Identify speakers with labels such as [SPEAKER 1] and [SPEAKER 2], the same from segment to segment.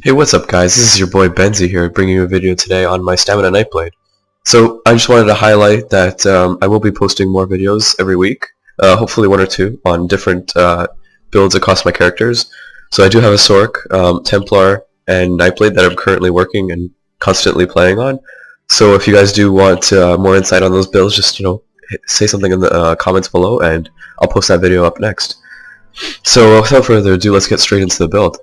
[SPEAKER 1] Hey, what's up guys? This is your boy Benzi here, bringing you a video today on my Stamina Nightblade. So, I just wanted to highlight that I will be posting more videos every week, hopefully one or two, on different builds across my characters. So I do have a Sorc, Templar, and Nightblade that I'm currently working and constantly playing on. So if you guys do want more insight on those builds, just, say something in the comments below and I'll post that video up next. So without further ado, let's get straight into the build.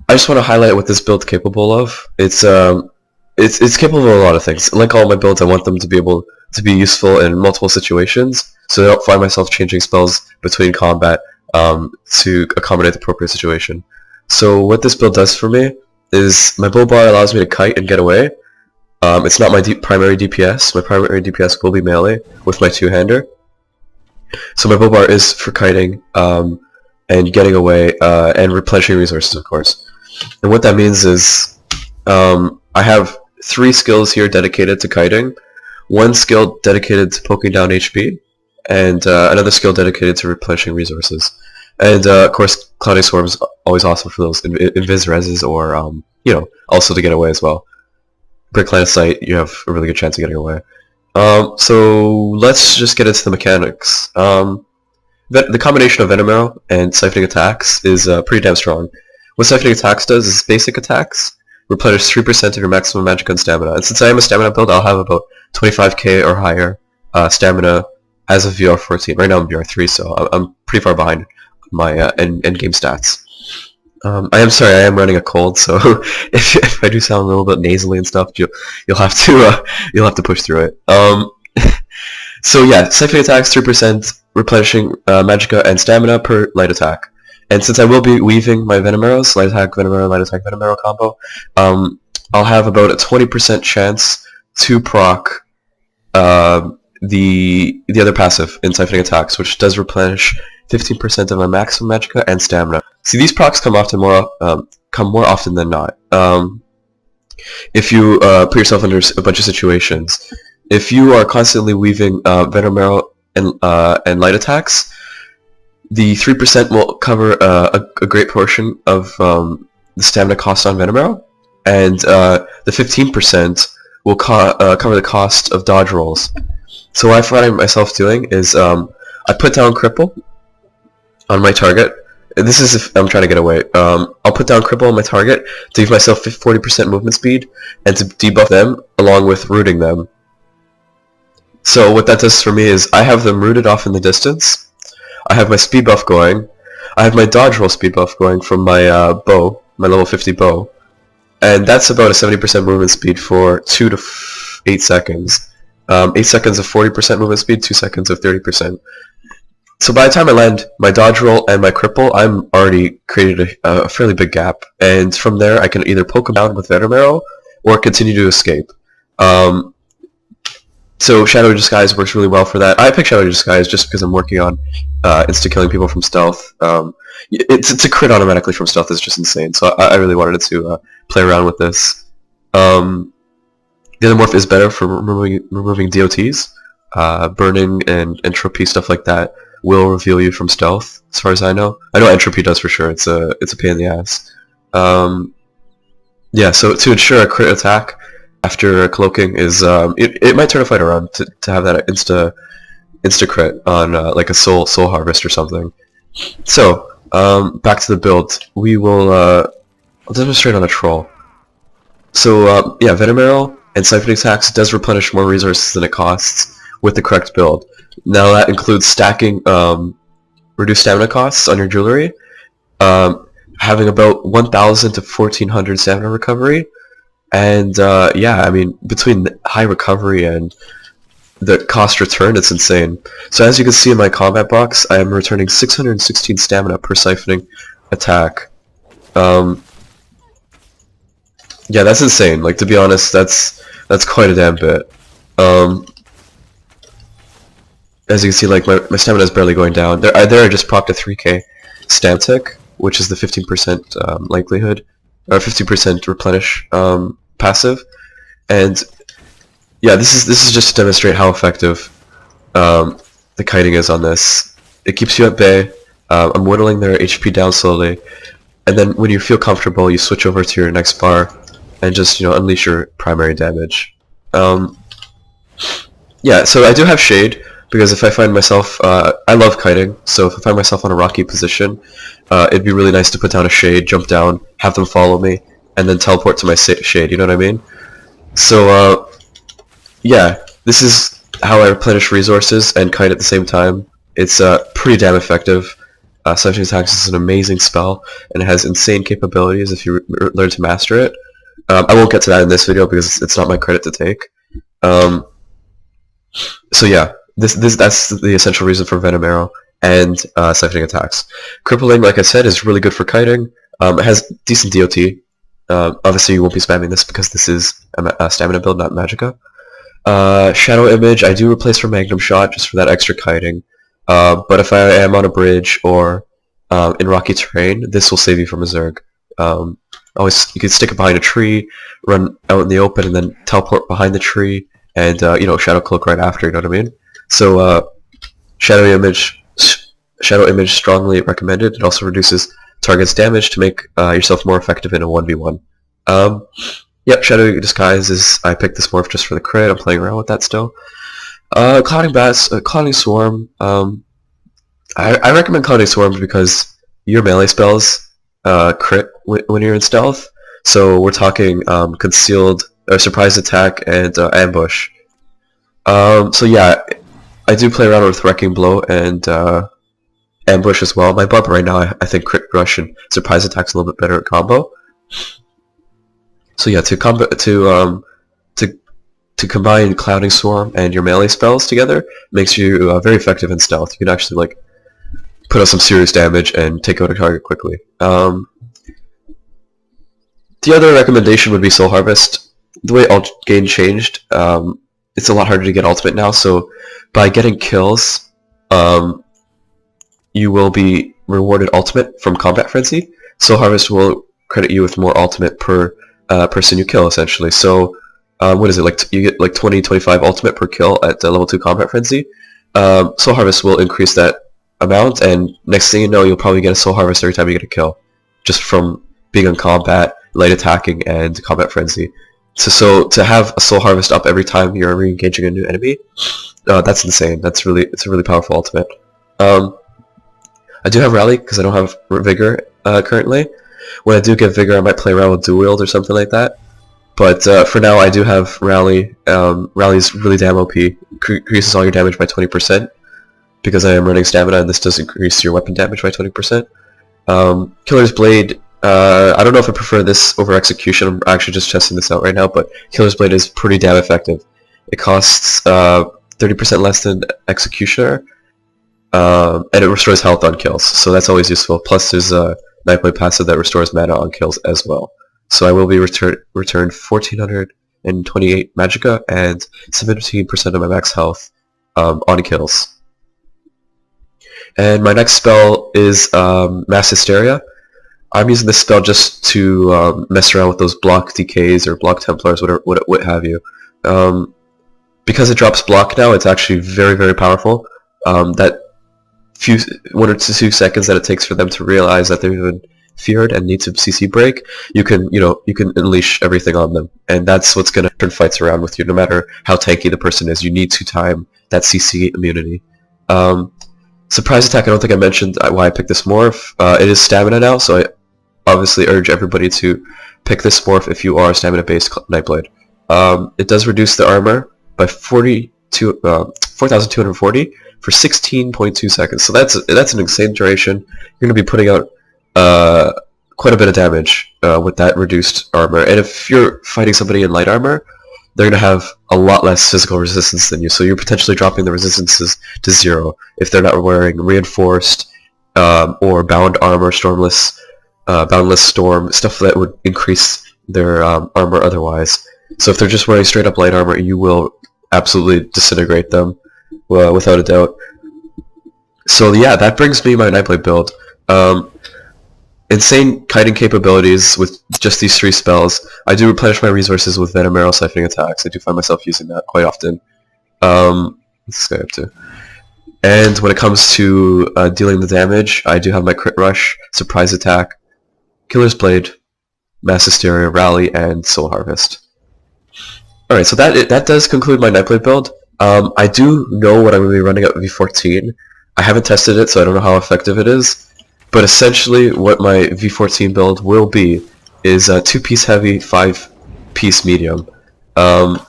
[SPEAKER 1] I just want to highlight what this build's capable of. It's capable of a lot of things. Like all my builds, I want them to be able to be useful in multiple situations, so I don't find myself changing spells between combat to accommodate the appropriate situation. So what this build does for me is my bow bar allows me to kite and get away. It's not my primary DPS. My primary DPS will be melee with my two-hander. So my bow bar is for kiting and getting away and replenishing resources, of course. And what that means is I have 3 skills here dedicated to kiting, 1 skill dedicated to poking down HP, and another skill dedicated to replenishing resources. And of course, Clouding Swarm is always awesome for those invis reses, or also to get away as well. Break line of sight, you have a really good chance of getting away. So let's just get into the mechanics. The combination of Venom Arrow and Siphoning Attacks is pretty damn strong. What Siphoning Attacks does is basic attacks replenish 3% of your maximum magic and stamina. And since I am a stamina build, I'll have about 25k or higher stamina as of VR14. Right now I'm VR3, so I'm pretty far behind my end game stats. I am sorry, I am running a cold, so if I do sound a little bit nasally and stuff, you'll have to push through it. So yeah, Siphoning Attacks 3%, replenishing magicka and stamina per light attack. And since I will be weaving my Venom Arrows, light attack, Venom Arrow, light attack, Venom Arrow combo, I'll have about a 20% chance to proc the other passive in Siphoning Attacks, which does replenish 15% of my maximum magicka and stamina. See, these procs come more often than not. If you put yourself under a bunch of situations, if you are constantly weaving Venom Arrow and light attacks, the 3% will cover a great portion of the stamina cost on Venom Arrow, and the 15% will cover the cost of dodge rolls. So what I find myself doing is I put down Cripple on my target. This is if I'm trying to get away. I'll put down Cripple on my target to give myself 40% movement speed and to debuff them along with rooting them. So what that does for me is I have them rooted off in the distance. I have my speed buff going. I have my dodge roll speed buff going from my bow, my level 50 bow. And that's about a 70% movement speed for 2 to 8 seconds. 8 seconds of 40% movement speed, 2 seconds of 30%. So by the time I land my dodge roll and my cripple, I'm already created a fairly big gap. And from there, I can either poke them down with Venom Arrow or continue to escape. So Shadow Disguise works really well for that. I pick Shadow Disguise just because I'm working on insta-killing people from stealth. It's a crit automatically from stealth is just insane, so I really wanted to play around with this. The other morph is better for removing DOTs. Burning and entropy, stuff like that, will reveal you from stealth, as far as I know. I know entropy does for sure, it's a pain in the ass. Yeah, so to ensure a crit attack after cloaking is it might turn a fight around to have that insta crit on like a soul harvest or something. So back to the build. We will I'll demonstrate on a troll. So yeah, Venom Arrow and Siphoning Attacks does replenish more resources than it costs with the correct build. Now that includes stacking reduced stamina costs on your jewelry, having about 1,000 to 1,400 stamina recovery. And yeah, I mean, between high recovery and the cost return, it's insane. So as you can see in my combat box, I am returning 616 stamina per siphoning attack. Yeah, that's insane. Like, to be honest, that's quite a damn bit. As you can see, like, my stamina is barely going down. There I just procced a 3k stam tick, which is the 15% likelihood, or 50% replenish passive, and yeah, this is just to demonstrate how effective the kiting is on this. It keeps you at bay. I'm whittling their HP down slowly. and then when you feel comfortable, you switch over to your next bar, and just unleash your primary damage. Yeah, so I do have Shade, because if I find myself, I love kiting, so if I find myself on a rocky position, it'd be really nice to put down a Shade, jump down, have them follow me, and then teleport to my Shade, you know what I mean? So, yeah, this is how I replenish resources and kite at the same time. It's pretty damn effective. Siphoning Attacks is an amazing spell, and it has insane capabilities if you learn to master it. I won't get to that in this video because it's not my credit to take. So yeah, that's the essential reason for Venom Arrow and Siphoning Attacks. Crippling, like I said, is really good for kiting. It has decent DOT. Obviously you won't be spamming this because this is a stamina build, not Magicka. Shadow Image, I do replace for Magnum Shot just for that extra kiting. But if I am on a bridge or in rocky terrain, this will save you from a Zerg. Always, you can stick it behind a tree, run out in the open, and then teleport behind the tree, and Shadow Cloak right after. You know what I mean? So Shadow Image strongly recommended. It also reduces target's damage to make yourself more effective in a 1v1. Yep, Shadow Disguise is. I picked this morph just for the crit. I'm playing around with that still. Clouding Swarm. I recommend Clouding Swarm because your melee spells crit when you're in stealth. So we're talking concealed or surprise attack and ambush. So yeah, I do play around with Wrecking Blow and ambush as well. My buff right now, I think crit rush and surprise attack's a little bit better at combo. So yeah, to combine Clouding Swarm and your melee spells together makes you very effective in stealth. You can actually like put out some serious damage and take out a target quickly. The other recommendation would be Soul Harvest. The way ult gain changed, it's a lot harder to get ultimate now, so by getting kills, you will be rewarded ultimate from Combat Frenzy. Soul Harvest will credit you with more ultimate per person you kill, essentially. So what is it, like you get like 20-25 ultimate per kill at level 2 Combat Frenzy. Soul Harvest will increase that amount, and next thing you know, you'll probably get a Soul Harvest every time you get a kill, just from being in combat, light attacking, and Combat Frenzy. So to have a Soul Harvest up every time you're re-engaging a new enemy, that's insane. It's a really powerful ultimate. I do have Rally because I don't have Vigor currently. When I do get Vigor, I might play around with Dual Wield or something like that. But for now, I do have Rally. Rally's really damn OP. Increases all your damage by 20%. Because I am running stamina, and this does increase your weapon damage by 20%. Killer's Blade, I don't know if I prefer this over Execution. I'm actually just testing this out right now, but Killer's Blade is pretty damn effective. It costs 30% less than Executioner, and it restores health on kills, so that's always useful. Plus there's a Nightblade passive that restores mana on kills as well. So I will be returned 1428 Magicka and 17% of my max health on kills. And my next spell is Mass Hysteria. I'm using this spell just to mess around with those block DKs or block Templars, whatever, what have you. Because it drops block now, it's actually very, very powerful. That 1 or 2 seconds that it takes for them to realize that they've been feared and need to CC break, you can unleash everything on them, and that's what's gonna turn fights around with you. No matter how tanky the person is, you need to time that CC immunity. Surprise attack, I don't think I mentioned why I picked this morph. It is stamina now, so I obviously urge everybody to pick this morph if you are stamina-based Nightblade. It does reduce the armor by 4,240 for 16.2 seconds. So that's an insane duration. You're going to be putting out quite a bit of damage with that reduced armor. And if you're fighting somebody in light armor, they're going to have a lot less physical resistance than you, so you're potentially dropping the resistances to 0 if they're not wearing reinforced or bound armor, boundless storm, stuff that would increase their armor otherwise. So if they're just wearing straight up light armor, you will absolutely disintegrate them without a doubt. So yeah, that brings me my Nightblade build. Insane kiting capabilities with just these 3 spells. I do replenish my resources with Venom Arrow Siphoning Attacks. I do find myself using that quite often. What's this guy up to? And when it comes to dealing the damage, I do have my Crit Rush, Surprise Attack, Killer's Blade, Mass Hysteria, Rally, and Soul Harvest. Alright, so that does conclude my Nightblade build. I do know what I'm going to be running at V14. I haven't tested it, so I don't know how effective it is. But essentially, what my V14 build will be is a 2-piece heavy, 5-piece medium. I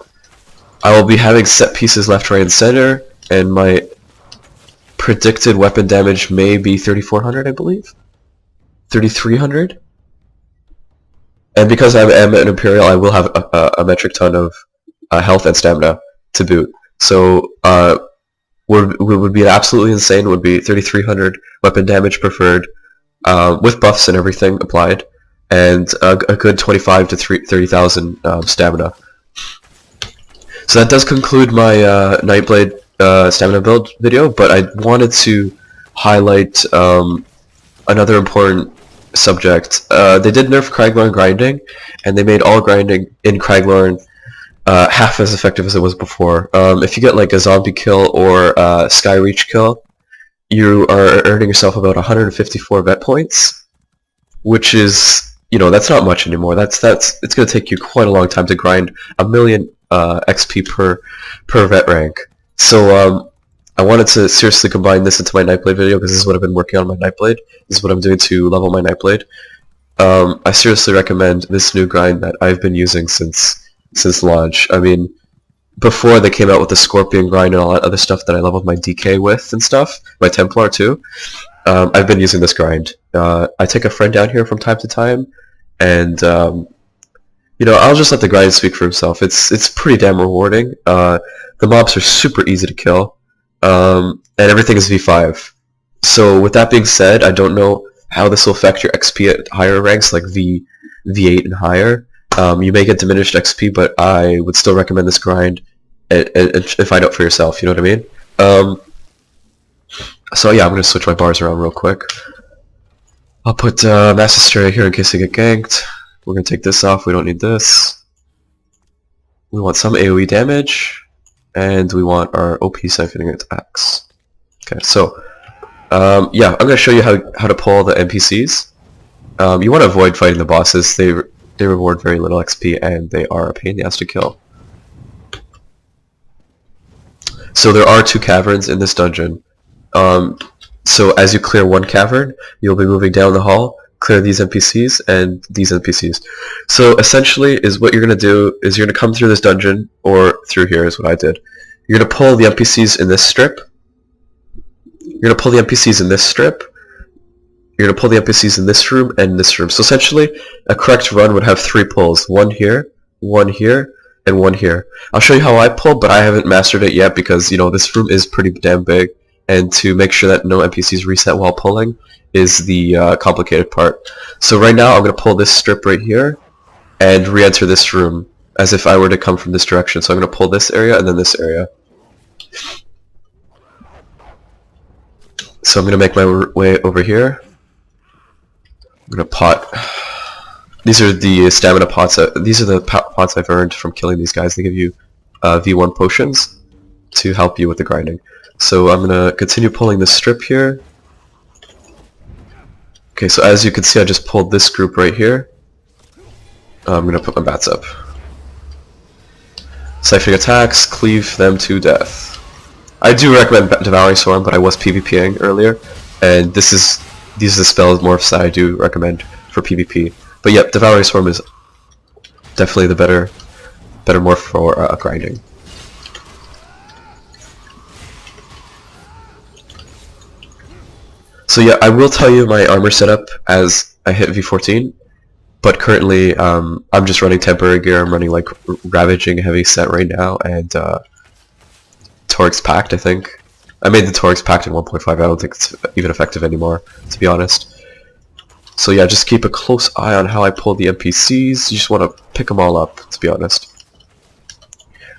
[SPEAKER 1] will be having set pieces left, right, and center, and my predicted weapon damage may be 3,400, I believe? 3,300? And because I am an Imperial, I will have a metric ton of health and stamina to boot. So, what would be absolutely insane would be 3,300 weapon damage preferred, with buffs and everything applied, and a good 25 to 30,000 stamina. So that does conclude my Nightblade stamina build video, but I wanted to highlight another important subject. They did nerf Craglorn grinding, and they made all grinding in Craglorn half as effective as it was before. If you get like a zombie kill or a sky reach kill, you are earning yourself about 154 vet points, which is, you know, that's not much anymore. It's going to take you quite a long time to grind 1,000,000 XP per vet rank. So I wanted to seriously combine this into my Nightblade video, because this is what I've been working on my Nightblade. This is what I'm doing to level my Nightblade. I seriously recommend this new grind that I've been using since launch. I mean, before they came out with the Scorpion grind and all that other stuff that I leveled my DK with and stuff, my Templar too, I've been using this grind. I take a friend down here from time to time, and you know, I'll just let the grind speak for himself. It's pretty damn rewarding. The mobs are super easy to kill, and everything is V5. So with that being said, I don't know how this will affect your XP at higher ranks, like V8 and higher. You may get diminished XP, but I would still recommend this grind and find out for yourself, you know what I mean? So yeah, I'm going to switch my bars around real quick. I'll put Mass Hysteria here in case I get ganked. We're going to take this off, we don't need this. We want some AoE damage, and we want our OP siphoning attacks. Okay, so yeah, I'm going to show you how to pull the NPCs. You want to avoid fighting the bosses. They reward very little XP, and they are a pain in the ass to kill. So there are 2 caverns in this dungeon. So as you clear one cavern, you'll be moving down the hall, clear these NPCs and these NPCs. So essentially, is what you're going to do is you're going to come through this dungeon, or through here is what I did. You're going to pull the NPCs in this strip. You're going to pull the NPCs in this strip. You're going to pull the NPCs in this room and this room. So essentially, a correct run would have 3 pulls. One here, and one here. I'll show you how I pull, but I haven't mastered it yet because, you know, this room is pretty damn big, and to make sure that no NPCs reset while pulling is the complicated part. So right now, I'm going to pull this strip right here and re-enter this room as if I were to come from this direction. So I'm going to pull this area and then this area. So I'm going to make my way over here. I'm going to pot. These are the stamina pots. These are the pots I've earned from killing these guys. They give you V1 potions to help you with the grinding. So I'm going to continue pulling this strip here. Okay, so as you can see, I just pulled this group right here. I'm going to put my bats up. Siphoning attacks, cleave them to death. I do recommend Devouring Swarm, but I was PvPing earlier, and these are the spell morphs that I do recommend for PvP. But yep, Devouring Swarm is definitely the better morph for grinding. So yeah, I will tell you my armor setup as I hit V14, but currently I'm just running temporary gear. I'm running like Ravaging Heavy set right now, and Torx Pact, I think. I made the Torx Pact in 1.5, I don't think it's even effective anymore, to be honest. So yeah, just keep a close eye on how I pull the NPCs. You just want to pick them all up, to be honest.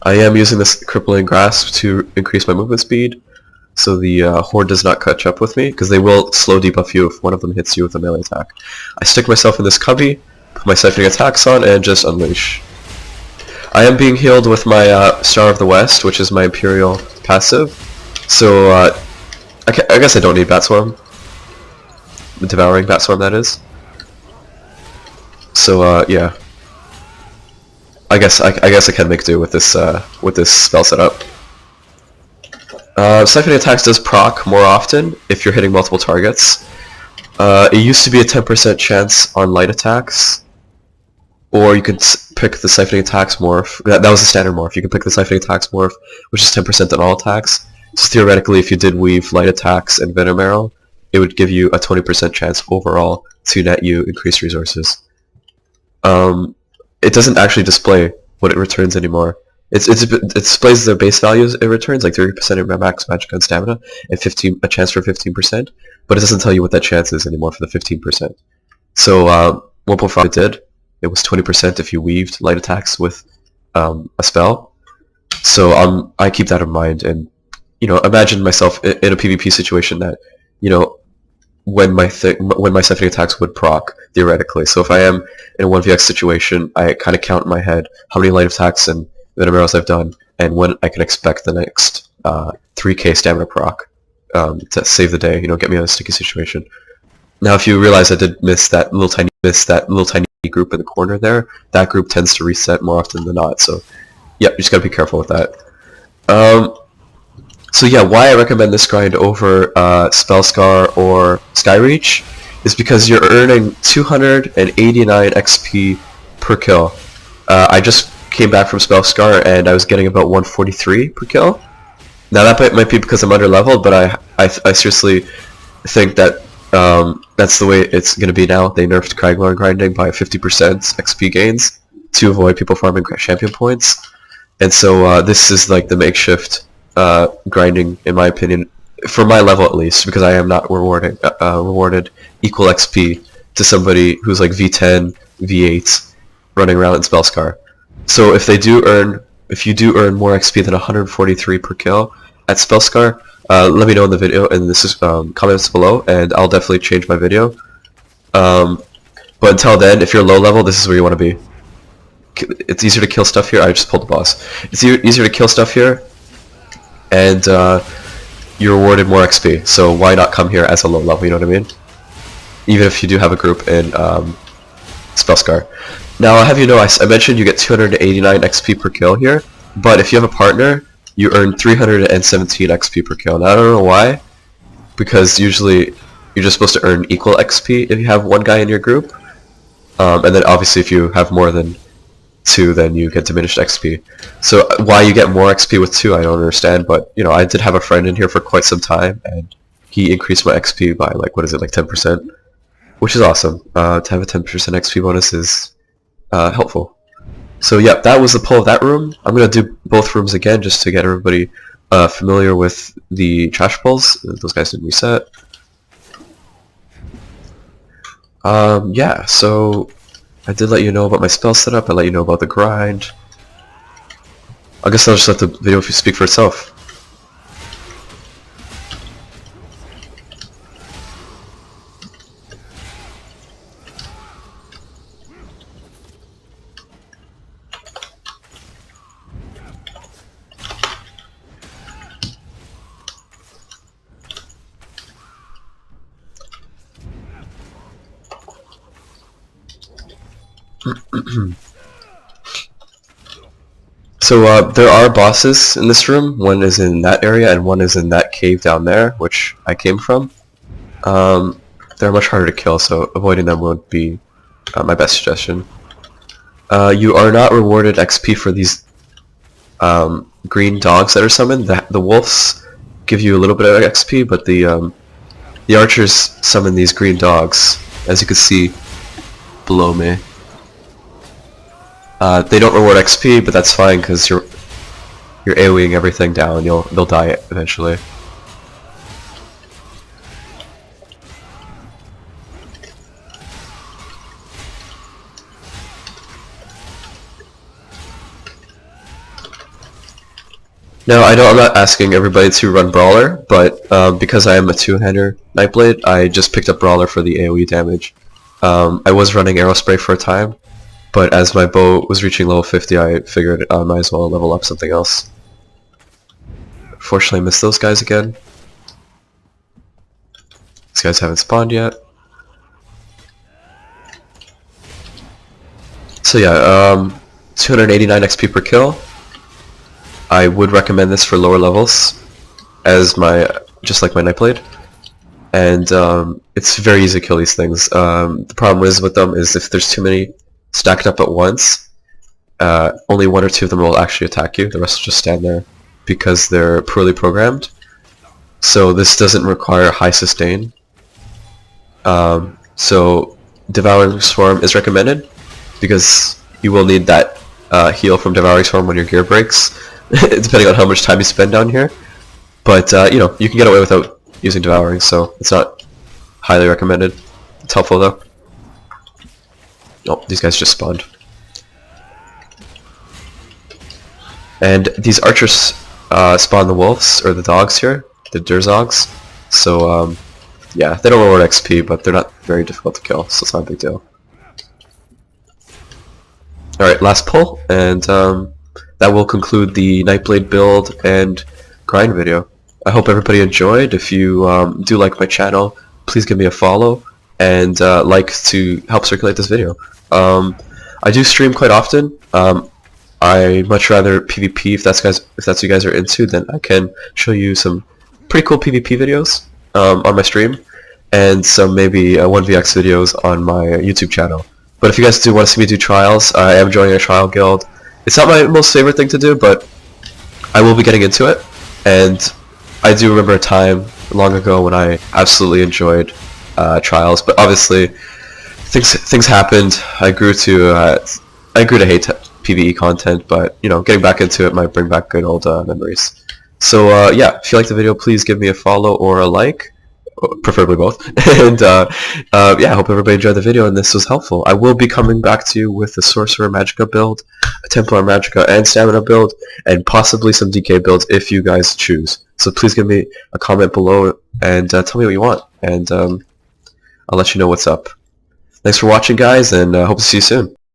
[SPEAKER 1] I am using this Crippling Grasp to increase my movement speed, so the Horde does not catch up with me, because they will slow debuff you if one of them hits you with a melee attack. I stick myself in this cubby, put my Siphoning attacks on, and just unleash. I am being healed with my Star of the West, which is my Imperial passive, so I guess I don't need Bat Swarm. The Devouring Bat Swarm, that is. So yeah, I guess I can make do with this spell setup. Siphoning attacks does proc more often if you're hitting multiple targets. It used to be a 10% chance on light attacks, or you could pick the Siphoning attacks morph. That was the standard morph. You can pick the Siphoning attacks morph, which is 10% on all attacks. So theoretically, if you did weave light attacks and Venom Arrow, it would give you a 20% chance overall to net you increased resources. It doesn't actually display what it returns anymore. It displays the base values it returns, like 30% of max magic and stamina, and a chance for 15%, but it doesn't tell you what that chance is anymore for the 15%. So 1.5 did. It was 20% if you weaved light attacks with a spell. So I keep that in mind, and imagine myself in a PvP situation that when my Siphoning attacks would proc, theoretically. So if I am in a 1vx situation, I kind of count in my head how many light attacks and Venom Arrows I've done, and when I can expect the next 3k stamina proc to save the day, get me out of a sticky situation. Now if you realize I did miss that little tiny group in the corner there, that group tends to reset more often than not, so yeah, you just gotta be careful with that. So yeah, why I recommend this grind over Spellscar or Skyreach is because you're earning 289 XP per kill. I just came back from Spellscar and I was getting about 143 per kill. Now that might be because I'm under leveled, but I seriously think that that's the way it's going to be now. They nerfed Craglorn grinding by 50% XP gains to avoid people farming champion points, and so this is like the makeshift grinding, in my opinion, for my level at least, because I am not rewarded equal XP to somebody who's like V10, V8 running around in Spellscar. So if you do earn more XP than 143 per kill at Spellscar, let me know in the video, and this is comments below, and I'll definitely change my video. But until then, if you're low level, this is where you want to be. It's easier to kill stuff here. I just pulled the boss. It's easier to kill stuff here, and you're rewarded more XP. So why not come here as a low level? You know what I mean? Even if you do have a group in Spellscar. Now I'll have you know, I mentioned you get 289 XP per kill here, but if you have a partner, you earn 317 XP per kill. Now I don't know why, because usually you're just supposed to earn equal XP if you have one guy in your group, and then obviously if you have more than 2, then you get diminished XP. So why you get more XP with 2, I don't understand, but I did have a friend in here for quite some time, and he increased my XP by like 10%, which is awesome. To have a 10% XP bonus is helpful. So yeah, that was the pull of that room. I'm gonna do both rooms again just to get everybody familiar with the trash pulls. Those guys didn't reset. Yeah, so I did let you know about my spell setup. I let you know about the grind. I guess I'll just let the video speak for itself. So there are bosses in this room. One is in that area and one is in that cave down there, which I came from. They're much harder to kill, so avoiding them would be my best suggestion. You are not rewarded XP for these green dogs that are summoned. The wolves give you a little bit of XP, but the archers summon these green dogs, as you can see below me. They don't reward XP, but that's fine because you're AoEing everything down. They'll die eventually. Now I'm not asking everybody to run Brawler, but because I am a two-hander Nightblade, I just picked up Brawler for the AoE damage. I was running Arrow Spray for a time, but as my bow was reaching level 50, I figured I might as well level up something else. Fortunately, I missed those guys again. These guys haven't spawned yet. So yeah, 289 XP per kill. I would recommend this for lower levels, as just like my Nightblade. And it's very easy to kill these things. The problem is with them is if there's too many stacked up at once, only one or two of them will actually attack you. The rest will just stand there because they're poorly programmed. So this doesn't require high sustain. So Devouring Swarm is recommended because you will need that heal from Devouring Swarm when your gear breaks, depending on how much time you spend down here. But you know, you can get away without using Devouring, so it's not highly recommended. It's helpful though. Oh, these guys just spawned. And these archers spawn the wolves, or the dogs here, the Durzogs. So yeah, they don't reward XP, but they're not very difficult to kill, so it's not a big deal. Alright, last pull, and that will conclude the Nightblade build and grind video. I hope everybody enjoyed. If you do like my channel, please give me a follow and like to help circulate this video. I do stream quite often. I much rather PvP if that's what you guys are into. Then I can show you some pretty cool PvP videos on my stream, and some maybe 1vx videos on my YouTube channel. But if you guys do want to see me do trials, I am joining a trial guild. It's not my most favorite thing to do, but I will be getting into it. And I do remember a time long ago when I absolutely enjoyed trials, but obviously things happened. I grew to hate PvE content, but you know, getting back into it might bring back good old memories. So yeah, if you liked the video, please give me a follow or a like, preferably both. And yeah, I hope everybody enjoyed the video and this was helpful. I will be coming back to you with a Sorcerer Magicka build, a Templar Magicka and Stamina build, and possibly some DK builds if you guys choose. So please give me a comment below and tell me what you want, and I'll let you know what's up. Thanks for watching, guys, and hope to see you soon.